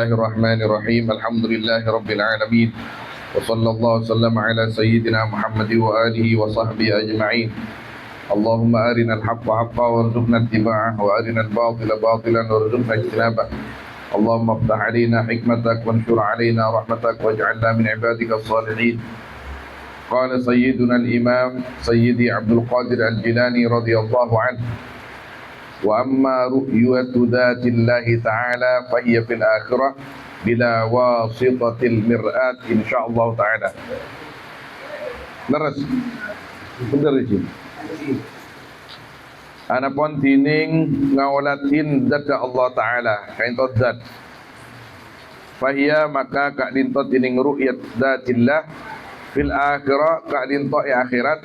Bismillahirrahmanirrahim. Alhamdulillahi alamin. Wa sallallahu wasallam ala sayyidina Muhammad wa alihi wa sahbihi ajma'in. Allahumma arinal haqqa haqqan warzuqna ittiba'ah wa arinal batila batilan warzuqna ijtinabah. Allahumma iftah alaina hikmatak wanshur alaina rahmatak waj'alna min ibadika as-salihin. Qala sayyiduna al-imam Sayyidi Abdul Qadir Al-Jilani radhiyallahu anhu. Wa amma ru'yatu dzatillahi ta'ala fahiya fil akhirah bila wasitatil mir'at insyaallah ta'ala. Leres. Bener iki. Ana pon tining ngawalatin zat Allah Ta'ala kain tot zat. Fahiya maka kak dintot tining ru'yat dzatillah fil akhirah kak dintot akhirat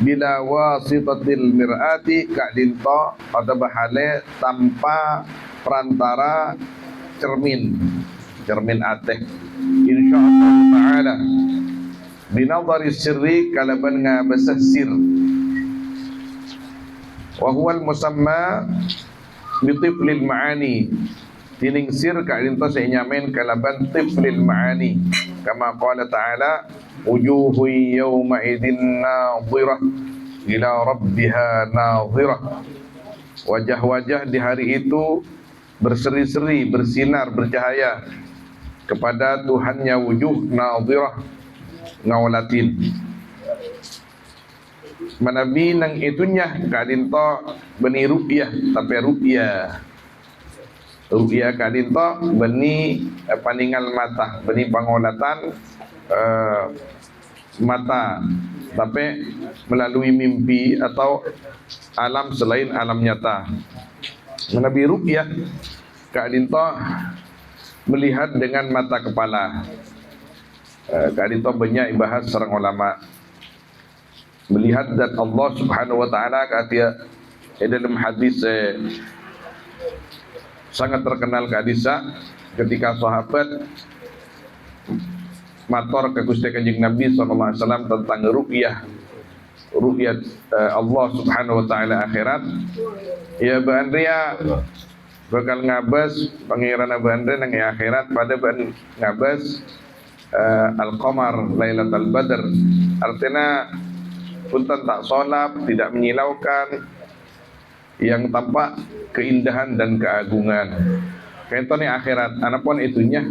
bila wasitatil mir'ati kak dinto atau bahale tanpa perantara cermin ateh insyaallah ta'ala binadhari sirri kalaban ngabasah sir wa huwa al-musamma bitiflil ma'ani tining sir kak dinto senyamen kalaban tiflil ma'ani kama qala ta'ala wujuhu yawma idin nadhirah ila rabbiha nadhirah. Wajah-wajah di hari itu berseri-seri, bersinar, bercahaya kepada Tuhannya, wujuh nadhirah ngawalatin. Manabi nang itunya kadinto beni ru'yah tapi ru'yah kadinto beni paningal mata, beni pangolatan mata tapi melalui mimpi atau alam selain alam nyata. Menabi ru'yah Kak Dinto melihat dengan mata kepala. Kak Dinto banyak bahas sareng ulama melihat zat Allah Subhanahu wa taala katia dalam hadis sangat terkenal hadisah ketika sahabat mator ke Gusti Kanjeng Nabi sallallahu alaihi wasallam tentang ru'yat Allah Subhanahu wa taala akhirat. Ya Bandria bakal ngabas pangeran Bandria nang akhirat pada ngabas al-qamar lailatul badr. Artinya punten tak solap, tidak menyilaukan, yang tampak keindahan dan keagungan. Kentone akhirat, anapun itunya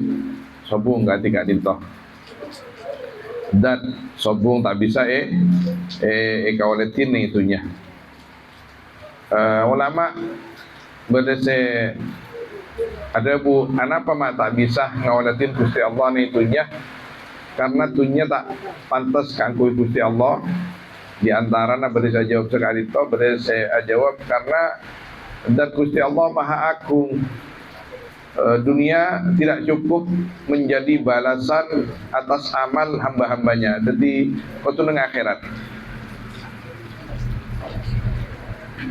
sobung ganti gak dintoh. Dan sobung tak bisa kawaletin itunya. Ulama berdese ada bu anapa mak tak bisa ngawalatin Gusti Allah ni itunya karena tunya tak pantas kanggo Gusti Allah. Di antaranya berdese jawab sekali to berdese jawab karena dan Gusti Allah Maha Agung. Dunia tidak cukup menjadi balasan atas amal hamba-hambanya. Jadi waktu nang akhirat.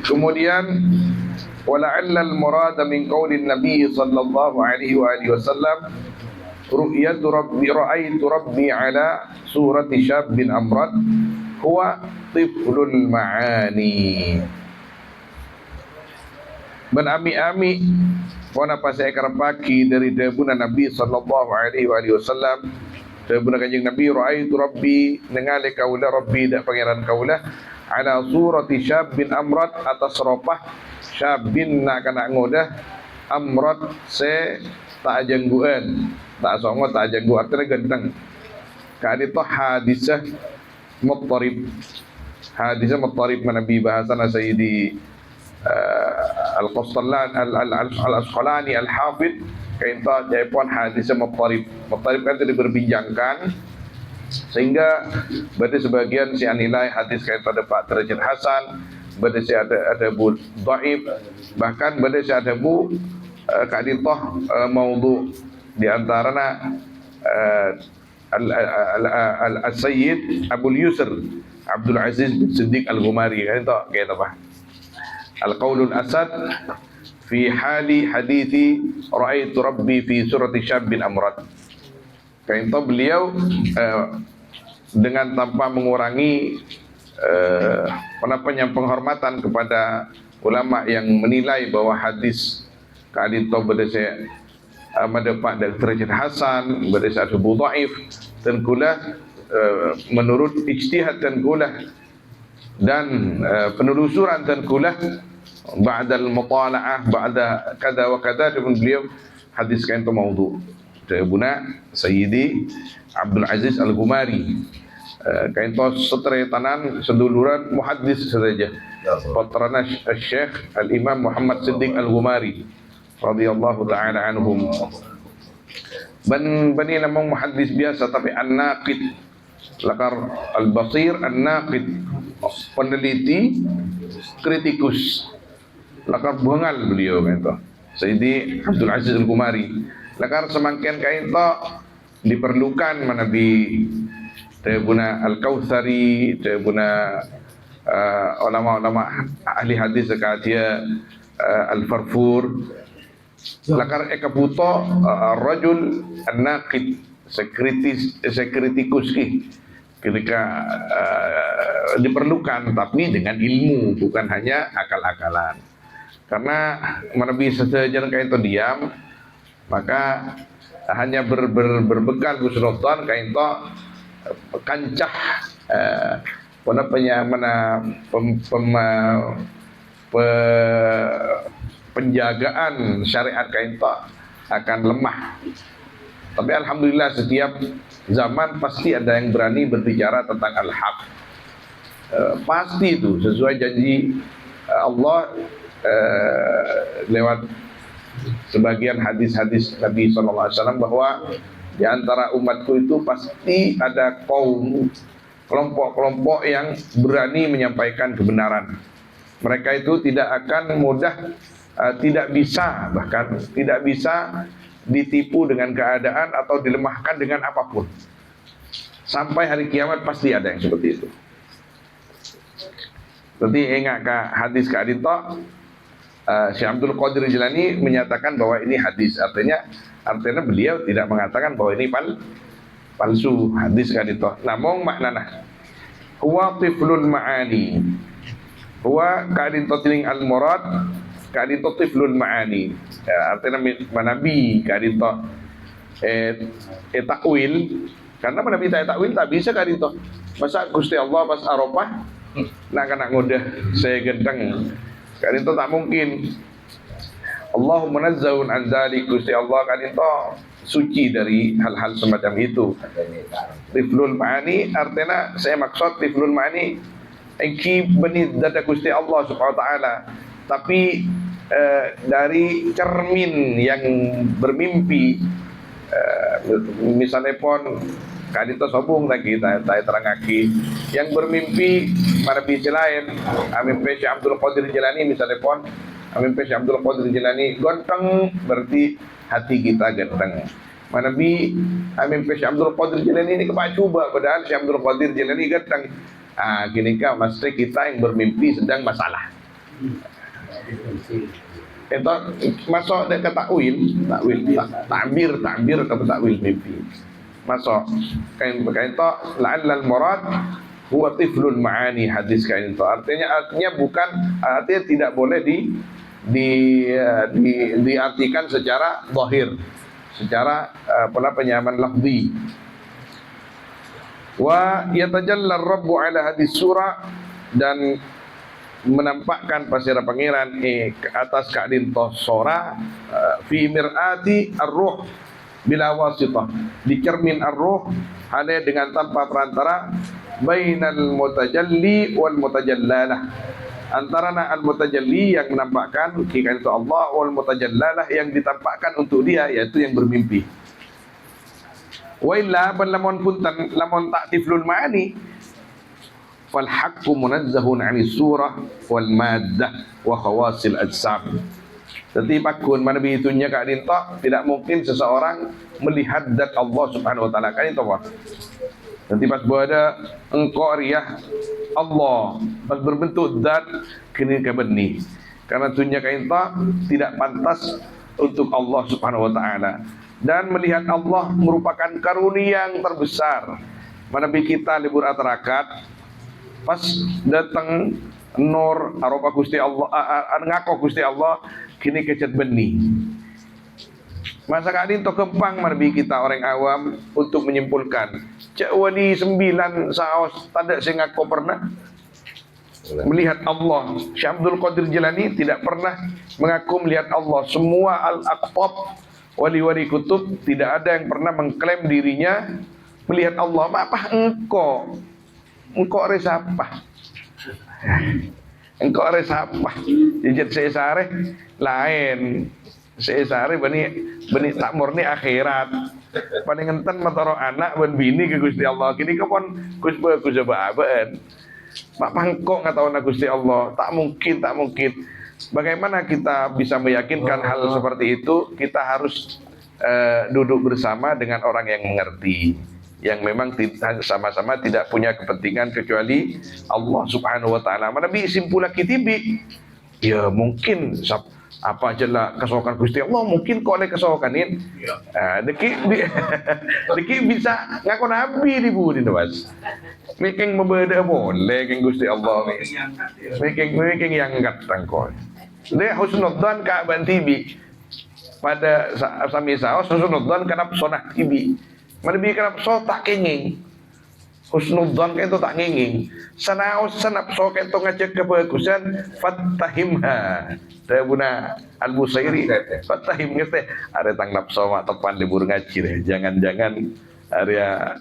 Kemudian wala'alla al-murada min qaulin Nabi sallallahu alaihi wa alihi wasallam ru'yatu rabbi ra'aitu rabbi ala surati syabbin amrad huwa tiflul ma'ani. Benami-ami wana pasai karapaki dari debuna Nabi sallallahu alaihi wasallam debuna kanjeng Nabi raaitu rabbi ningali kaula rabbi dak pangeran kaula ala surati syabbin amrat atas ropah syabbin nak kana ngodah amrat se tak jangguan tak songo tak janggu artinya ganteng kadito hadisah muttarib Nabi bahasana Sayyidi Al-Qastalani Al-Asqalani Al-Hafidh kainta jaipun hadisnya muttarib kan tidak berbincangkan sehingga berarti sebagian si anilai hadis kainta dapat derajat hasan berarti si ada bu dhaif bahkan berarti si ada bu kaditoh maudhu di antaranya Al-Sayyid Abul Yusr Abdul Aziz bin Siddiq Al-Ghumari kainta apa Al-Qaulul Asad fi hali hadithi ra'aitu rabbi fi surati syabbin amrat. Kainto beliau dengan tanpa mengurangi penghormatan kepada ulama yang menilai bahwa hadis kadito berdasar mendapat derajat hasan, berdasar subuh dhaif, tengkulah menurut ijtihad tengkulah dan penelusuran tengkulah ba'da al-mutala'ah ba'da kada wa kada, dengan beliau hadiskan itu maudhu. Buna Sayyidi Abdul Aziz Al-Ghumari, kain to seteretanan seduluran muhaddis saja, putrana Syekh Al-Imam Muhammad Siddiq Al-Ghumari radhiyallahu taala anhum. Bani namang muhaddis biasa tapi an-naqid, lakar al-basir an-naqid, peneliti kritikus, lakar bungal beliau kain to Sayyidi Abdul Aziz Al-Ghumari. Lakar semakin kain to diperlukan manabi Tebuna Al-Kautsari, Tebuna ulama-ulama ahli hadis sekatia Al-Farfur. Lakar ekabuto rajul an-naqid, sekritikus ketika diperlukan, tapi dengan ilmu, bukan hanya akal-akalan. Karena manabi sejajar kain to diam, maka hanya berbekal husnudzon kain to kancah penjagaan syariat kain to akan lemah. Tapi alhamdulillah setiap zaman pasti ada yang berani berbicara tentang al-haq. Pasti itu sesuai janji Allah lewat sebagian hadis-hadis Nabi SAW bahwa di antara umatku itu pasti ada kaum, kelompok-kelompok yang berani menyampaikan kebenaran. Mereka itu tidak akan mudah, tidak bisa, bahkan tidak bisa ditipu dengan keadaan atau dilemahkan dengan apapun. Sampai hari kiamat pasti ada yang seperti itu. Nanti ingat ke hadis ke adinto, Syekh Abdul Qadir Jilani menyatakan bahwa ini hadis, artinya beliau tidak mengatakan bahwa ini palsu hadis kan itu. Namun maknana huwa tiflul ma'ani, huwa kadin tiling al murad, kadin tiflul ma'ani, artinya manabi kadin takwil, karena manabi takwil tak bisa kadin masa Gusti Allah pas Arafah nak kena ngudah saya gendeng, kadin tak mungkin. Allahu munazzahun an dzalik, Gusti Allah kan itu suci dari hal-hal semacam itu. Tiflul ma'ani artinya, saya maksud tiflul ma'ani iki benih dada Gusti Allah subhanahu wa ta'ala, tapi dari cermin yang bermimpi. Misalnya pun kadito sobung lagi saya terangaki yang bermimpi pada visi lain. Amin Syekh Abdul Qadir Jilani misalnya pun, Amin Syekh Abdul Qadir Jilani gonteng, berarti hati kita ganteng. Manabi Amin Syekh Abdul Qadir Jilani ini kepacuba, padahal Syekh Abdul Qadir Jilani ganteng. Gini kah, maksudnya kita yang bermimpi sedang masalah. Itu masuk ke takwil, takbir ke takwil mimpi. Masuk kain itu la'allal murad huwa tiflul ma'ani, hadis kain itu. Artinya bukan, artinya tidak boleh diartikan secara zahir, secara penyaman lafzi. Wa yatajalla ar-rabbu ala hadis surah, dan menampakkan pasira pangeran ke atas keadaan sora fi mir'ati ar-ruh bila wasitah, di cermin ar-ruh hanya dengan tanpa perantara, bainal mutajalli wal mutajallalah, antara al-mutajalli yang menampakkan hakikat itu Allah, wal mutajallalah yang ditampakkan untuk dia, yaitu yang bermimpi. Wa illa lamun punten lamun tak tiflul ma'ani fal haqqu munazzahun 'ani surah wal maddah wa khawasil ajsam. Jadi pakun mana bitunya kak dinta, tidak mungkin seseorang melihat zat Allah Subhanahu wa taala kan itu apa. Nanti pas berada engkau riyah Allah pas berbentuk zat kini kebenih, karena dunia kainta tidak pantas untuk Allah Subhanahu wa taala, dan melihat Allah merupakan karunia yang terbesar. Mana kita libur atarakat pas datang nur aropa Gusti Allah, ngaku Gusti Allah kini kecet benih. Masa kadin to kempang marbi kita orang awam untuk menyimpulkan. Cak wali 9 saos tak sing aku pernah melihat Allah. Syekh Abdul Qadir Jilani tidak pernah mengaku melihat Allah. Semua al-aqtab wali-wali kutub tidak ada yang pernah mengklaim dirinya melihat Allah. Apa engkau? Engkau resapa? Engkau resapa? Jejak saya sare lain. Saya sare bani tak murni akhirat. Paling enten mataro anak ben bini ke Gusti Allah. Kini kapon Gusti coba aben. Mak pangkok nggak tahu Gusti Allah. Tak mungkin. Bagaimana kita bisa meyakinkan hal seperti itu? Kita harus duduk bersama dengan orang yang mengerti, yang memang sama-sama tidak punya kepentingan kecuali Allah Subhanahu Wa Taala. Mana bi simpulak kitibi? Ya mungkin apa aja lah kesokan Gusti Allah mungkin kau oleh kesokanin. Deki bisa ngaku nabi di budi Mas. Making membeda boleh keng Gusti Allah. Making yang angkat tangkol. Dia husnudzan ka bantibi pada sami saos husnudzan kana pesona tibi. Mana bi kana peso tak kenging. Husnudzan ka itu tak nginging. Sanaos sanapso ka itu ngajak kebagusan fattahimha. Tabuna Al-Busairi fattahim ngete are tang napso mak tepan libur ngaji deh. Jangan-jangan area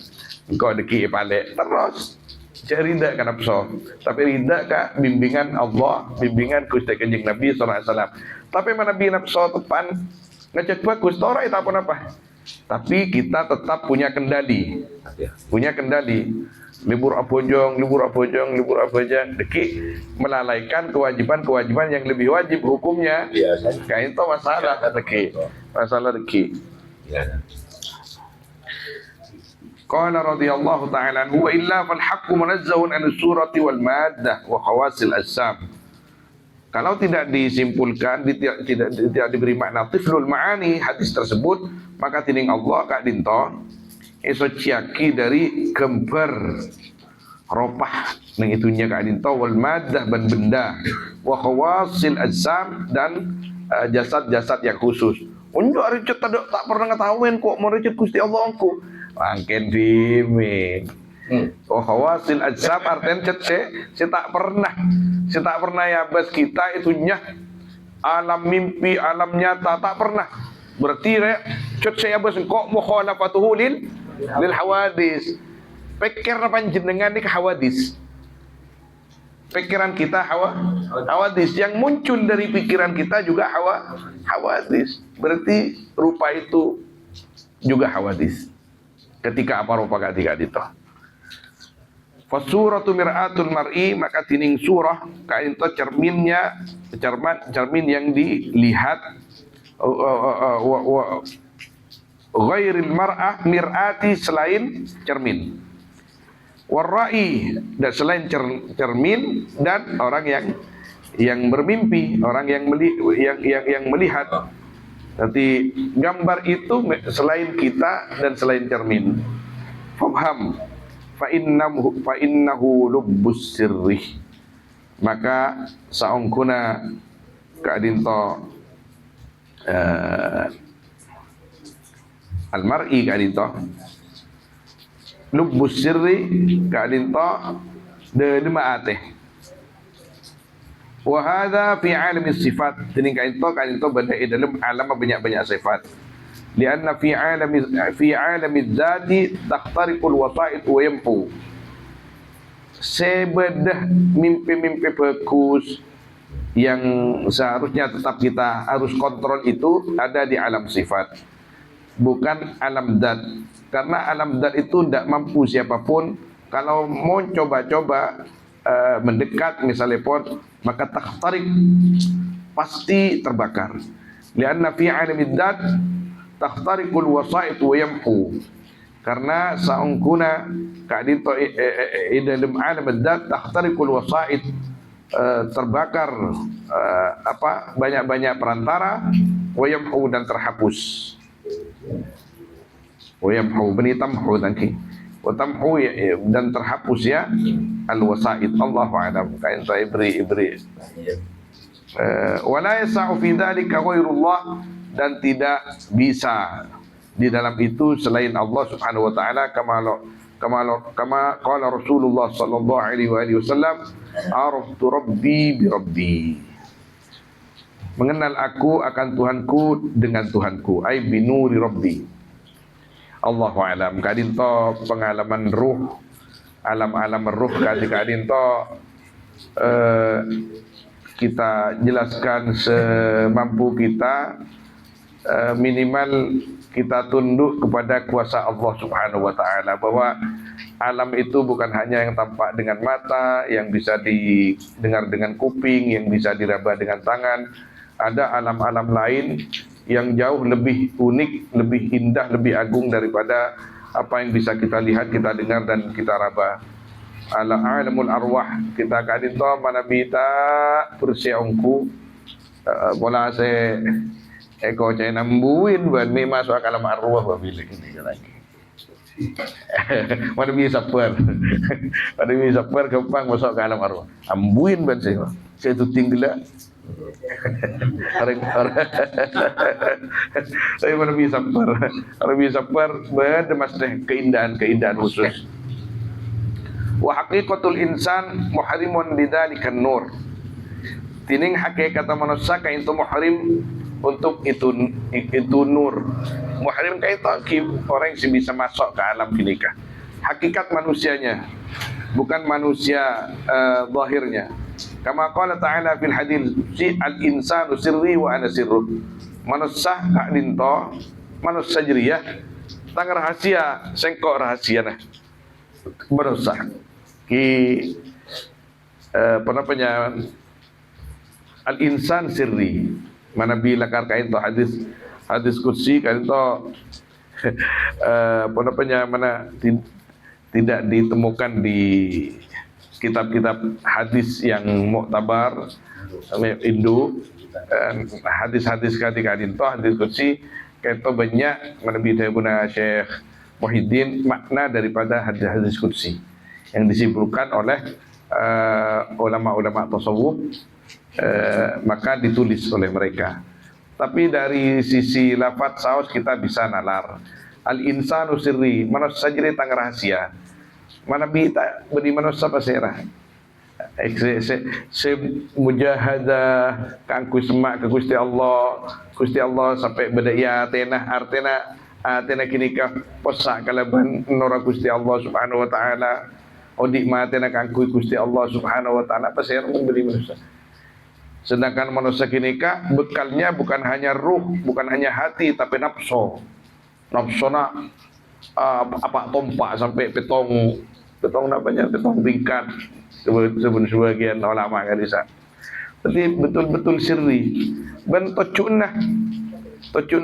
engkau deki pale terus cari rinda kana napso. Tapi rinda ka bimbingan Allah, bimbingan Gusti Kanjeng Nabi sallallahu alaihi wasallam. Tapi mana bi napso tepan ngajak bagus tora itu apa-apa. Tapi kita tetap punya kendali. Libur abojong, deki melalaikan kewajiban yang lebih wajib hukumnya. Kayak itu masalah deki. Qala radhiyallahu ta'ala anhu wa illa fal haqqu munazzahun an surati wal maddah wa khawasil ajsam. Kalau tidak disimpulkan, tidak diberi makna tiflul ma'ani hadis tersebut, maka tining Allah kak dinto iso ciaki dari gambar ropah nang itunya kak dinto wal maddah ban benda wa khawasil ajsam dan jasad-jasad yang khusus. Unjuk ricet tak pernah ngetahuin kok mau ricet Gusti Allah angku. Mangken dimin. Oh khawasil ajsam artinya saya tak pernah ya bas kita itunya alam mimpi alam nyata tak pernah berarti saya bas kok mukhalafatuhu lil hawadis pikir panjenengan ini hawadis pikiran kita hawadis yang muncul dari pikiran kita juga hawadis berarti rupa itu juga hawadis ketika apa rupa ketika itu. Fasuratu mir'atul mar'i maka tining surah kain to cermin yang dilihat ghairil mar'ah mir'ati selain cermin warra'i dan selain cermin dan orang yang bermimpi orang yang melihat. Nanti gambar itu selain kita dan selain cermin. Faham fa innahu lubbus sirri maka saungkuna kadinto al-mar'i kadinto lubbus sirri kadinto de maate wa hadza fi alam sifat tining kadinto benda dalam alam banyak sifat. Lianna fi alami dzati takhtariqul wasa'id wa yamhu. Sebedah mimpi-mimpi bagus yang seharusnya tetap kita harus kontrol itu ada di alam sifat, bukan alam dzat. Karena alam dzat itu tidak mampu siapapun kalau mau coba-coba mendekat misalnya pun maka takhtariq pasti terbakar. Lianna fi alami dzat takhtariqul wasa'id wa yamhu karena saungkuna kadito dalam alam dzat takhtariqul wasa'id terbakar banyak perantara wa yamhu dan terhapus wa yamhu bani tamhu tangki wa tamhu dan terhapus ya al wasa'id. Allahu a'lam kain saya ibri wala yasa'u fi dzalika ghairullah dan tidak bisa di dalam itu selain Allah Subhanahu wa taala, kama qala Rasulullah sallallahu alaihi wasallam, araftu rabbi bi rabbi. Mengenal aku akan Tuhanku dengan Tuhanku, ai binuri rabbi. Allahu alam. Kadin to pengalaman ruh, alam-alam ruh kadin to kita jelaskan semampu kita, minimal kita tunduk kepada kuasa Allah Subhanahu wa taala, bahwa alam itu bukan hanya yang tampak dengan mata, yang bisa didengar dengan kuping, yang bisa diraba dengan tangan. Ada alam-alam lain yang jauh lebih unik, lebih indah, lebih agung daripada apa yang bisa kita lihat, kita dengar dan kita raba. Alamul arwah kita kadin to manabita persiongku bola se eko cai nambuin ban mi masuk ke alam arwah bilik ini lagi. Mana bisa per. Mana bisa per gampang masuk ke alam arwah. Ambuin ban saya tu tinggal. Saya mana bisa per berdemas deh keindahan khusus. Wa haqiqatul insan muhrimun bidzalikan nur. Tining hakikat manusia ka itu muhrim untuk itu nur. Muhrim ka itu orang yang bisa masuk ke alam kinika. Hakikat manusianya, bukan manusia zahirnya. Kama qala ta'ala fil hadis, al-insanu sirri wa ana sirruh. Manusia ka dinto, manusia jeriyah, tang rahasia, sengkok rahasia nah. Manusia apa namanya, al-insan sirri. Mana bila kain to hadis qudsi kain to apa namanya, mana tidak ditemukan di kitab-kitab hadis yang muktabar Indo, hadis-hadis ketika itu hadis qudsi kain to banyak mana bila guna Syekh Muhyiddin makna daripada hadis-hadis qudsi yang disimpulkan oleh ulama-ulama tasawuf, maka ditulis oleh mereka. Tapi dari sisi lafaz saus kita bisa nalar. Al-insanu sirri, manusia jadi tang rahasia. Mana bisa beri manusia pasera. Se mujahadah kangku semak ke Gusti Allah sampai bedaya tenah artena kini ka posak kalaban nora Gusti Allah Subhanahu wa taala. Odik mati nak angkui Gusti Allah Subhanahu wa taala pasir memberi manusia. Sedangkan manusia kini kah bekalnya bukan hanya ruh, bukan hanya hati, tapi nafsu. Nafsuna apa tompak sampai petong namanya, petong tingkat sebagian ulama kan bisa. Jadi betul-betul sirri. Ben tocuna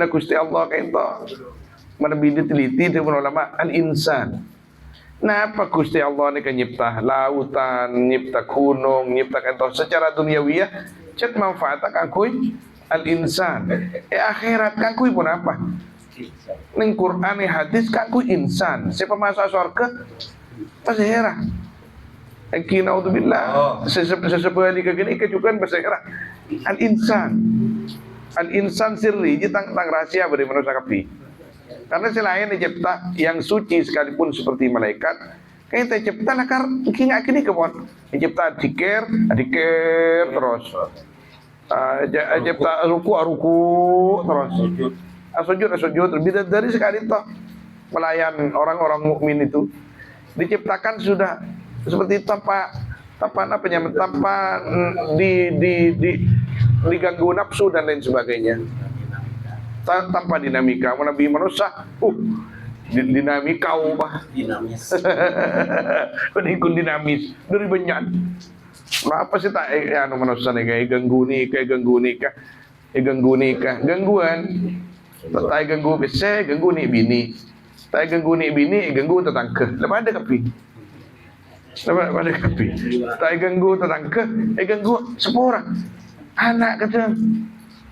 Gusti Allah kain to. Mana teliti dengan ulama al-insan. Napa Gusti Allah ni kan nyipta lautan, nyipta gunung, nyipta kantor secara duniawiyah, cet manfaat kangkui al-insan. Akhirat kangkui pun apa? Ning Quran ni hadis kangkui insan. Siapa masuk surga? Pasti heran. Aki naudzubillah. Sesebuah ni kegini kejukan bahasa heran. Al-insan sirri, tang rahasia beri manusia kapi. Karena selain dicipta yang suci sekalipun seperti malaikat, kayak tercipta nakar kinga kini kebon. Dicipta dikir terus. Dicipta ruku terus. Sujud lebih dari sekali toh melayan orang-orang mukmin itu diciptakan sudah seperti tanpa diganggu nafsu dan lain sebagainya. Tanpa dinamika, Nabi manusia, dinamika dinamis, ikut dinamis dari banyak. Apa sih tak manusia ni kayak ganggu nikah, gangguan, tak ganggu bese, ganggu ni bini, ganggu tetangga, lepas ada kapi, tak ganggu tetangga, ganggu sepura, anak kecil.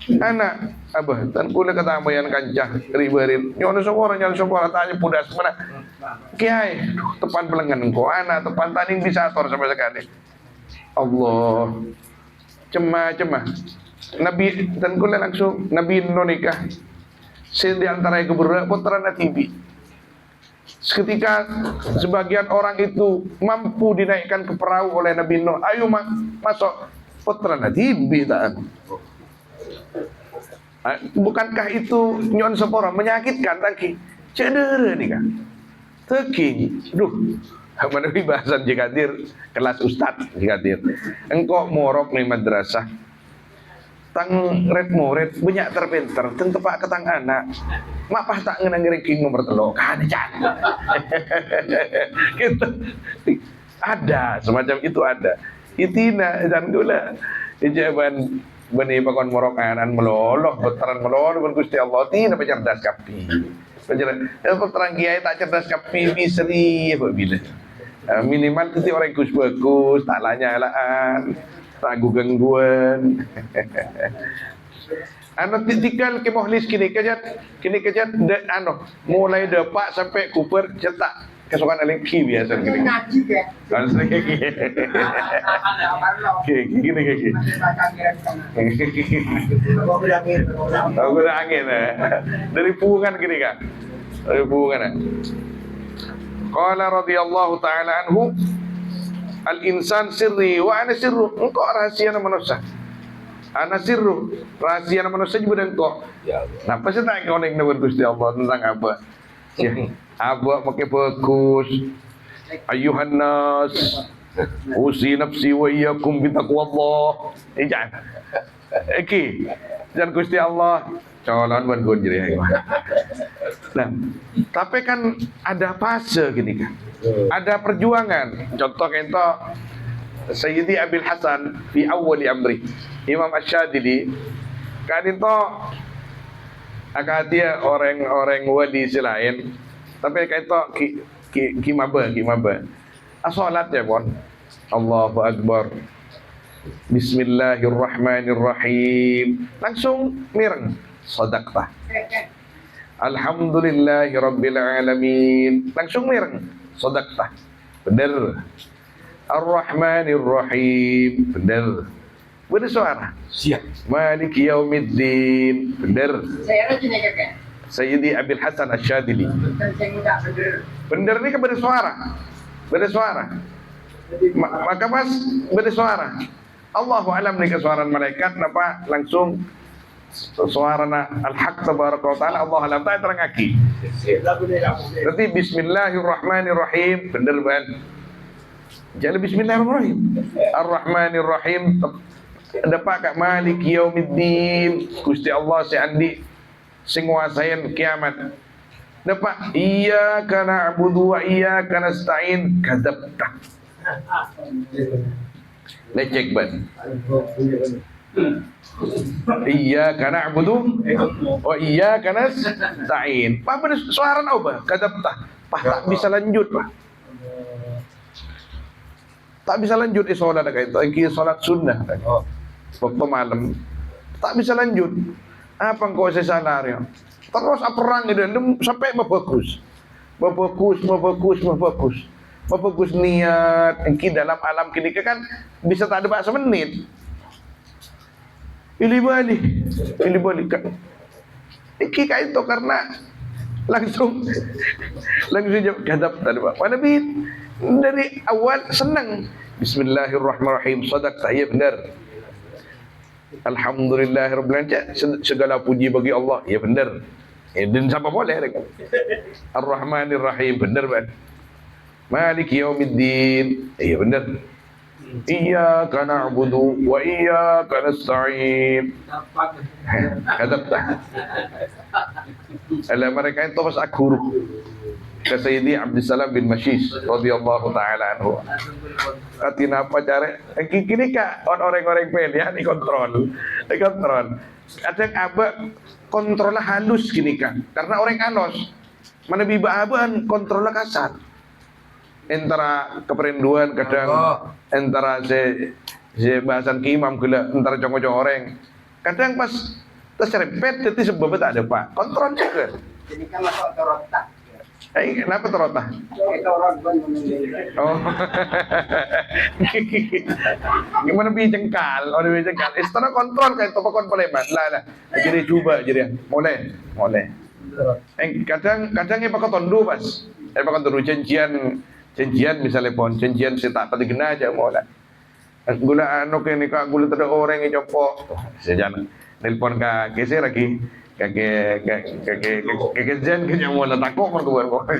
Anak abah tan kula kata bayan kancah riberin nyono sokora tanya pudas mana kiai tepan pelengan engkau anak tepan taning bisa ator sampai sekali Allah cemah Nabi dan kula langsung Nabi nikah. Di antara yang keberadaan putra Natibi. Ketika sebagian orang itu mampu dinaikkan ke perahu oleh Nabi Nuh, ayo masuk putra Natibi tak? Bukankah itu nyon sepora menyakitkan lagi? Cedera nih kan? Teki, mana bahasan jikadir kelas ustad jikadir. Engkau morok nih madrasah. Tang red murid banyak terpinter teng tepak ketang anak mapah tak ngenang ranking nomor telo kan jangan gitu ada semacam itu ada itina dan gula ijaban bani pakon morokanan meloloh betaran meloloh ben Gusti Allah tina cerdas kapi penjelas terang kiai tak cerdas kapi bisri apabila minimal itu orang bagus tak lanya-laan ragu gangguan. Anak tinggal ke mohlis kini kejat mulai depak sampai kuper cetak kesukaan LMP biasa gini. Kan sering gini. Aku udah angin dari pungan gini kan. Dari pungan. Qala radhiyallahu ta'ala anhu al-insan sirri wa ana sirru. Engkau rahasia manusia. Ana sirru. Rahasia manusia juga engkau. Nah, pasti tak kau nek nuwun Gusti Allah tentang apa? Ya, apa pakai fokus. Ayuhan nas. Usi nafsi wa iyyakum bi taqwallah. Jangan. Jangan Gusti Allah. Calon ban gonjre. Nah, tapi kan ada fase gini kan. Ada perjuangan. Contoh itu Sayyidi Abil Hasan fi awwali amri. Imam Asy-Syadzili kan itu dia orang-orang wali selain. Tapi kan itu kimaba. As-salat ya, Bon. Allahu Akbar. Bismillahirrahmanirrahim. Langsung mireng. Sadaqtah. Alhamdulillahi Rabbil Alamin. Langsung mireng. Sadaqtah. Benar. Ar-Rahmanir Rahim. Benar. Benar suara. Siap. Maliki Yaumiddin. Benar. Sayyidi Abil Hasan Asy-Syadzili. Benar ni kan benar suara. Benar suara. Maka pas benar suara. Allahu alam ni kesuaran malaikat napa langsung suarana al-haq tabaraka wa ta'ala Allah alam tak terangaki. Berarti bismillahirrahmanirrahim bener ban. Jadi bismillahirrahmanirrahim. Ar-Rahmanirrahim dapat kat Malik Yaumiddin Gusti Allah si andi sing nguasain kiamat. Dapat iyyaka na'budu wa iyyaka nasta'in kadzabta. Lecek ban. Iyyaka na'budu wa iyyaka nasta'in. Pak bener suara apa? Kadzabta. Pak tak bisa lanjut, Pak. Tak bisa lanjut salat kayak itu. Iki salat sunnah kan. Waktu malam tak bisa lanjut. Apa engkau salah ya? Terus perang itu sampai memfokus. Memfokus niat. Iki dalam alam kini kan bisa tak ada bahasa menit. Pilih balik kan. Iki kayak itu karena langsung jawab kadap tadi Pak. Nabi dari awal senang. Bismillahirrahmanirrahim. Sadaqta ya benar. Alhamdulillahirabbil alamin. Segala puji bagi Allah. Ya benar. Dan siapa boleh kan. Ar-Rahmanir-Rahim benar Pak. Maliki Yaumiddin. Ya benar. Iyyaka na'budu wa iyyaka nasta'in. Kadapta. Ala mereka itu pas akur ke Sayyidi Abdussalam bin Mashis radhiyallahu taala anhu. Katina apa cara kini kak orang-orang pilihan dikontrol. Ada apa kontrolnya halus gini kan. Karena orang anos mana bibaban kontrolnya kasar. Antara keperinduan kadang antara si bahasan ke imam gula antara congok orang kadang pas terserempet itu sebabnya tak ada Pak kontrol juga jadi kan masuk ke rotak Kenapa terotah? Oh. Gimana bi jengkal? Oh, bi jengkal. Istana kontrol kayak topakon paleman. Lah. Jadi coba jadi. Boleh. Kadang pakai tondu pas. Pakai tondu janjian misalnya pon janjian saya tak pati kena aja mau lah. Gula anu ke ni kak gula ada orang yang copo. Sejalan. Nelpon ka kese lagi. Kekejian kenya mau takut mau keluar kok.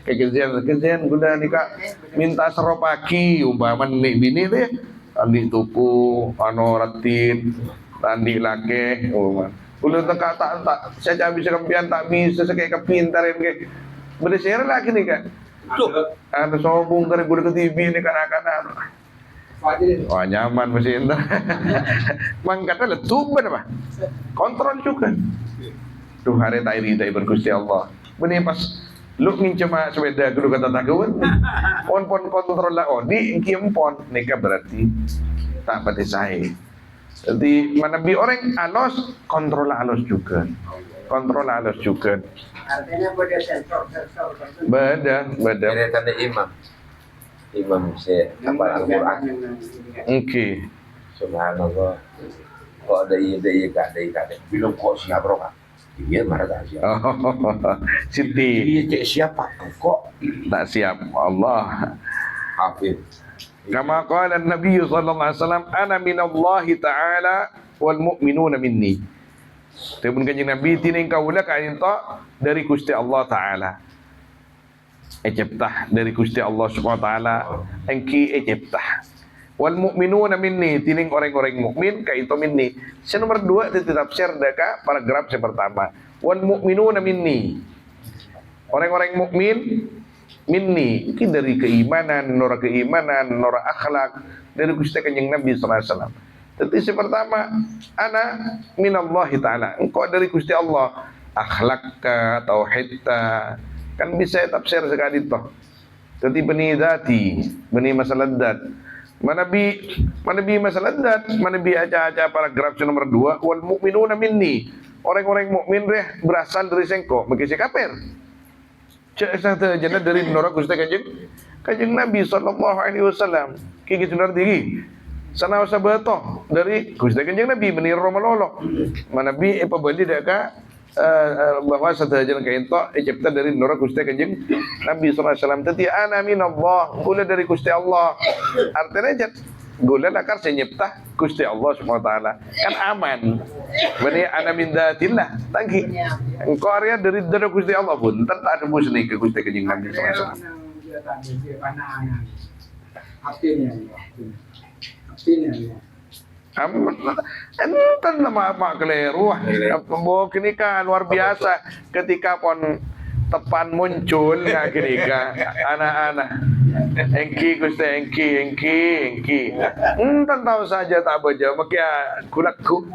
Kekejian gula ni kak minta seropaki umpama nih bini deh. Andi tuku, anu ratin, andi lake, gula tak saya bisa kepian tak bisa saya kepintarin ke. Berdeser lagi nih kak. Anu sobung dari gula ke TV ni kanak-kanak. Wah nyaman masih entah. Mangkatnya letup apa? Kontrol juga. Tuh hari tak iri tak bergusti Allah. Benih pas lu ngincema sepeda kudu kata takut. Pon kontrol lah di kiempon nikah berarti tak pati saya. Jadi mana bi orang alos kontrol alos juga. Artinya beda sensor. Beda. Ini tanda imam saya hafal Al-Quran. Oke. Subhanallah. Kok ada gak ada. Bilang kok siap roh kak? Iya marah tak siap. Siti. Iya cek siapa? Kok Tak siap. Allah. hafid? Kama qala Nabi sallallahu alaihi wasallam, ana minallahi ta'ala wal mu'minuna minni. Tepun kanjeng Nabi tining kaula ka inta dari Gusti Allah taala. Ejeptah dari Gusti Allah Subhanahu wa taala engki ejeptah. Wal mu'minuna minni tining orang-orang mukmin ka itu minni. Yang nomor 2 di tafsir daka paragraf yang pertama. Wal mu'minuna minni. Orang-orang mukmin minni iki dari keimanan, nora akhlak dari Gusti Kanjeng Nabi sallallahu alaihi wasallam. Jadi yang pertama, ana minallahi taala. Engkau dari Gusti Allah, akhlakka, tauhidka, kan bisa tafsir sekali toh. Jadi benih dati, benih masalah dat. Mana bi masalah dat, mana bi aja paragraf nomor 2, wal mu'minuna minni. Orang-orang mukmin berasal dari sengko, makisi kafir. Cek satu jannah dari neraka Gusti Kanjeng Nabi sallallahu alaihi wasallam. Kiki sunar diri. Sana sabato dari Gusti Kanjeng Nabi benih romalolo. Mana bi pabali deka bahwa sadajan ka ento ejepta dari neraka Gusti Kanjeng Nabi sallallahu alaihi wasallam. Tati ana minallah, gula dari Gusti Allah. Artinya jet gula nakar senyepta Gusti Allah Subhanahu wa taala. Kan aman. Bani ana min datillah. Tangki. Engkau area dari Gusti Allah pun tak ada musni ke Gusti Kanjeng Nabi sallallahu alaihi wasallam. Enten nama mak keliru. Pembawa kini kan luar biasa ketika pon tepan muncul nggak kini kan anak-anak engki Gusti engki enten tahu saja tak baca makia kulakku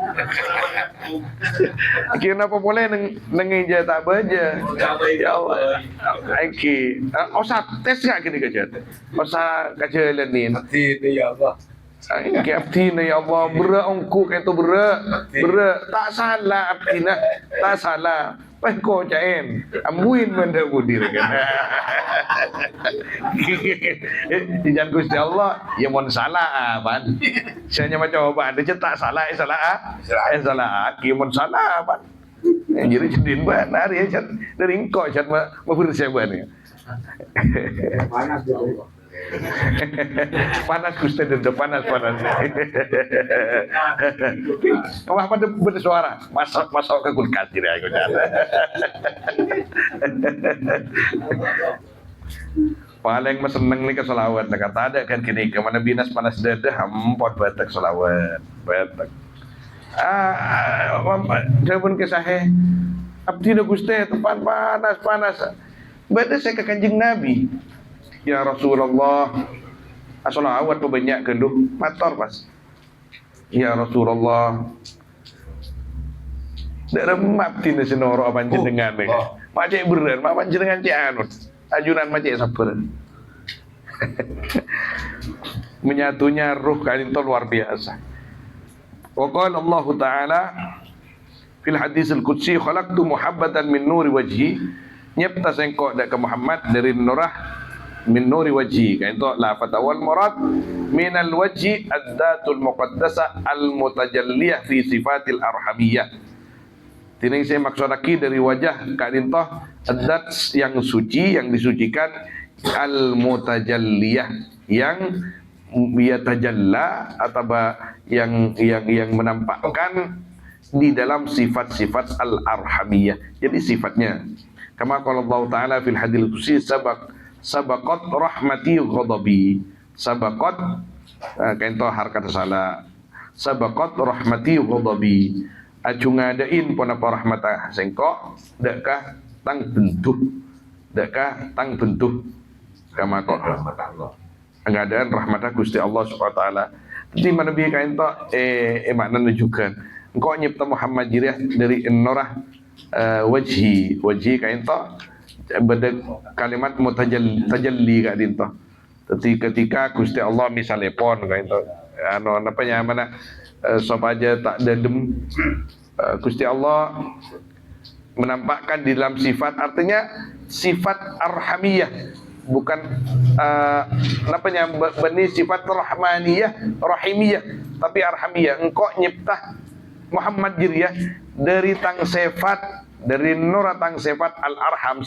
kira apa boleh nengeja tak baca ya Allah engki usah tes nggak kini kajet usah kajelan ni Ya Allah. Engki abdina ya Allah bera ongku kayak tu bera tak salah abdina tak salah kau cain amuin benda budir kan jangan Gusti Allah ya mohon salah ban saya macam apa ada cetak salah salah kimun salah ban jadi jadin ban hari ya dari engkau cat mau saya ban ya panas Gusti dede panas wah pada bersuara masuk ke kulkas jadi aku paling mas seneng nih ke selawat kata ada kan kini kemana binas panas dede hampot batak selawat batak jawabun kisahnya abdi Gusti tempat panas beda saya ke Kanjeng Nabi. Ya Rasulullah, asolawat banyak kenduh mator pas. Ya Rasulullah, dak remap tina senoro panjenengan nih. Macek bener, mak panjenengan cek anut. Ajunan macek sabar. Menyatunya ruh kalian itu luar biasa. Wa qala Allah Ta'ala fil hadis al-qudsi khalaqtu muhabbatan min nuri wajhi nyipta sengkok dak ke Muhammad dari nurah min nuri wajhi kan itu la fatawal murad min al wajhi adzatul muqaddasah al mutajalliyah fi sifatil arhamiyah. Ini saya maksud lagi dari wajah kadintoh adzat yang suci, yang disucikan, al mutajalliyah yang yatajalla atau yang menampakkan di dalam sifat-sifat al arhamiyah. Jadi sifatnya kama qala Allah taala fil hadil qudsi sabaqat rahmati ghadabi. Sabaqat kainto harkat salah. Sabaqat rahmati ghadabi. Acu ngadain pon apa rahmatah sengkok dekkah tang bentuh kama kok rahmat Allah. ngadaan rahmatah Gusti Allah Subhanahu wa taala. Jadi mana bi kain to makna menunjukkan engkau nyipta Muhammad jirah dari nurah wajhi kain to beda kalimat mutajalli kain to. Tapi ketika Gusti Allah misalnya pon kain to anu apa mana sop aja tak dadem Gusti Allah menampakkan di dalam sifat, artinya sifat arhamiyah, bukan benih sifat rahimiyah, tapi arhamiyah. Engkau nyiptah Muhammad jiriyah dari tang sifat, dari nur tang sifat al arham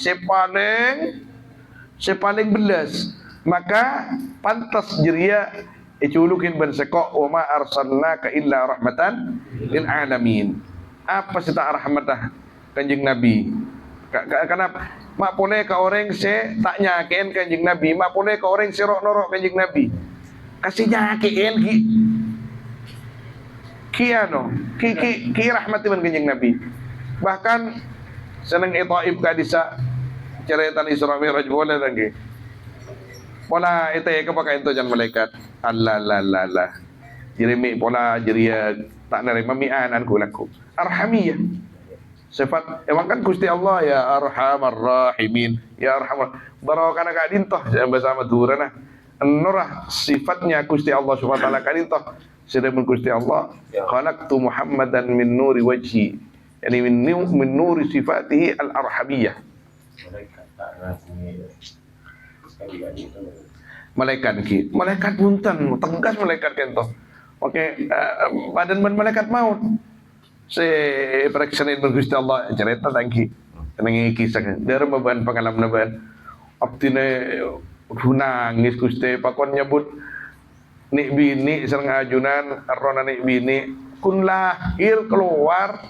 sepaling belas, maka pantas jiriyah iculukin ban sekok wa ma arsalnaka illa rahmatan lil alamin. Apa sih tak rahmatah Kanjeng Nabi? Kenapa? Mak boleh ke orang se tak nyakein Kanjeng Nabi, mak boleh ke orang se norok Kanjeng Nabi. Kasih nyakein ki rahmati ban Kanjeng Nabi. Bahkan seneng itaib kadisa cerita Isra Mi'raj boleh lagi. Pola itu ya kepakai itu jangan malaikat. Allah. Jerimi pola jeria tak nerima mi'anan kulaku. Arhamiyah. Sifat emang kan Gusti Allah ya Arhamar Rahimin, ya Arhamar. Barokana kadintoh bersama durana. Nurah sifatnya Gusti Allah Subhanahu wa taala kadintoh. Sedang Gusti Allah khalaqtu Muhammadan min nuri wajhi. Yani min nuri sifatihi al-arhamiyah. Malaikat punten tegas malaikat kento. Oke, badan malaikat maut. Si pereksanin Gusti Allah cerita tangki. Nengi kisah dari beban pengalaman beban. Abdine nangis Gusti pakon nyebut nik bini sereng ajunan arona nik bini kun lahir keluar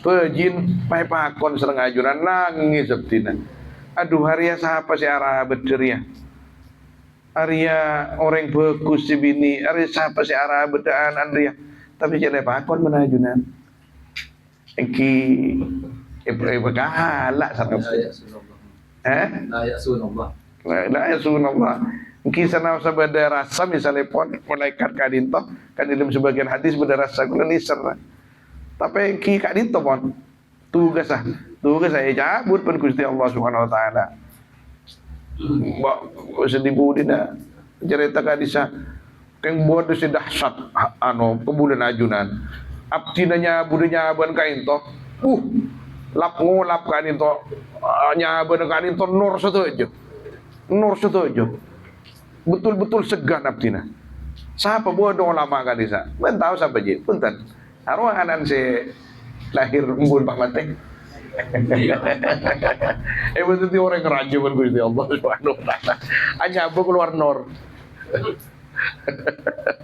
pejin pai pakon sereng ajunan nangis abdina. Aduh haria siapa si arah bederia. Arya orang bagus si bini, arya siapa si arah bedaan Andrea. Tapi jadi pakon menajunan. Eki kahala sana. La ya sunallah. Eki sana sabada rasa misalnya pon malaikat kadinto kan dalam sebagian hadis beda rasa kulo nisar. Tapi eki kadinto pon tugas saya cabut pun Gusti Allah Subhanahu wa taala. Mbak sedibu dina cerita kadisa keng buat si dahsyat kebulan ajunan. Abdinanya budenya ban kain to lap ngolap kain to nyaban kain to nur setuju betul-betul segan abdina siapa bodoh lama kadisa ben tahu siapa je punten arwah anan si lahir embun Pak Mate betul orang raja ban Gusti Allah Subhanahu wa taala anya keluar nur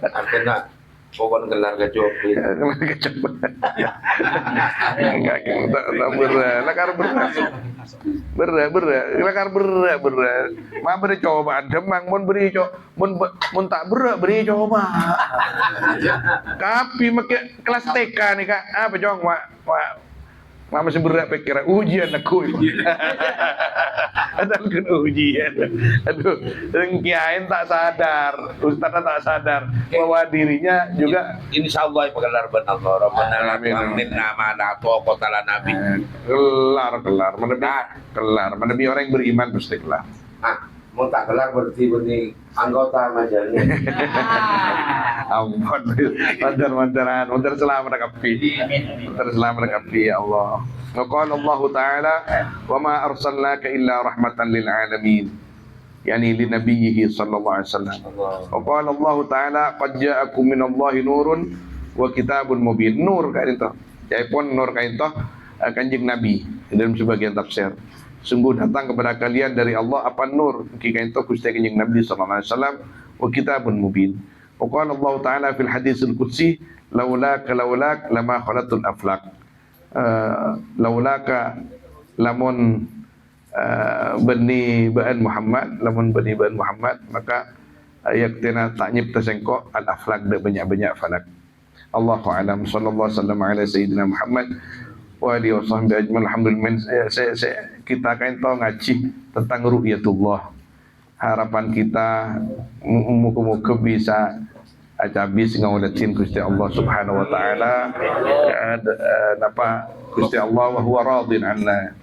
artinya pokon gelar kecopet. Enggak berat. Lakar berat. Ma beri cobaan demang mun beri mun tak berat beri coba. Tapi make kelas TK nih Kak. Apa jong Ma masih berat pikir ujian aku. Ada kan ujian. Aduh, kiain tak sadar, ustaznya tak sadar bahwa dirinya juga insyaallah pegelar ben Allah Rabbana amin nama nato kotala nabi kelar menebi orang yang beriman pasti kelar. Mau tak gelar berarti anggota majelis. Ampun, mantar selamat kapi, mantar selamat kapi ya Allah. Qala Allah Ta'ala, wa ma arsalnaka illa rahmatan lil alamin. Yani li nabiyhi sallallahu alaihi wasallam. Wa qala Allah Ta'ala, qad ja'akum min Allahi nurun wa kitabun mubin. Nur kain itu. Jadi pun nur kain itu kanjeng Nabi dalam sebagian tafsir. Sungguh datang kepada kalian dari Allah apa nur kain itu Gusti kanjeng Nabi sallallahu alaihi wasallam wa kitabun mubin. Wa qala Allah Ta'ala fil haditsil qudsi, laulaka lama khalatul aflaq. Laulaka lamun bani ba'an Muhammad, lamun bani ba'an Muhammad, maka yaktina tak nyipta sengkok al aflaq de banyak-banyak falak. Allahu a'lam. Sallallahu alaihi wasallam ala sayyidina Muhammad wa alihi wasahbihi ajmain. Alhamdulillah, kita kan tahu ngaji tentang ru'yatullah. Harapan kita muka-muka bisa habis ngawalatin Gusti Allah Subhanahu wa taala napa Gusti Allah wa huwa radin anna.